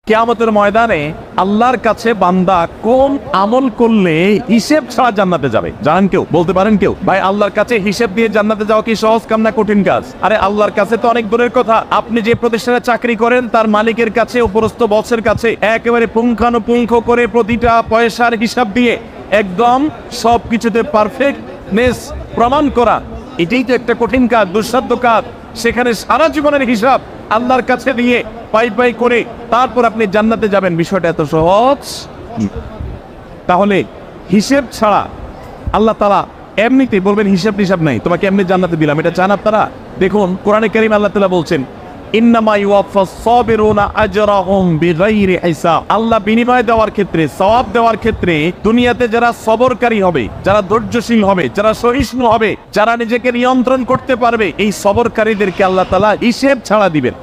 কিয়ামতের ময়দানে আল্লাহর কাছে বান্দা কোন আমল করলে হিসেব ছাড়া জান্নাতে যাবে? জানেন কেউ? বলতে পারেন কেউ? ভাই, আল্লাহর কাছে হিসেব দিয়ে জান্নাতে যাওয়া কি সহজ কাম না কঠিন কাজ? আরে আল্লাহর কাছে তো অনেক দূরের কথা। আপনি যে প্রতিষ্ঠানে চাকরি করেন তার মালিকের কাছে, উপরস্থ বসের কাছে একেবারে পুঙ্খানুপুঙ্খ করে প্রতিটা পয়সার হিসাব দিয়ে একদম সবকিছুতে পারফেক্টনেস প্রমাণ করা, এটাই তো একটা কঠিন কাজ, দুঃসাধ্য কাজ। সেখানে সারা জীবনের হিসাব আল্লাহর কাছে দিয়ে পাই পাই করে তারপর আপনি জান্নাতে যাবেন, বিষয়টা এত সহজ? তাহলে হিসেব ছাড়া আল্লাহ তাআলা এমনিতেই বলবেন হিসাব টিসাব নাই, তোমাকে এমনি জান্নাতে দিলাম, এটা চান আপনারা? দেখুন কোরআনে কারীম আল্লাহ তাআলা বলছেন, ইন্নামা ইউওয়াফাস সাবিরুনা আজরাহুম বিগাইরি হিসাব। আল্লাহ বিনিময় দেওয়ার ক্ষেত্রে, সওয়াব দেওয়ার ক্ষেত্রে দুনিয়াতে যারা সবরকারী হবে, যারা ধৈর্যশীল হবে, যারা সহিষ্ণু হবে, যারা নিজেকে নিয়ন্ত্রণ করতে পারবে, এই সবরকারীদেরকে আল্লাহ তাআলা হিসেব ছাড়া দিবেন।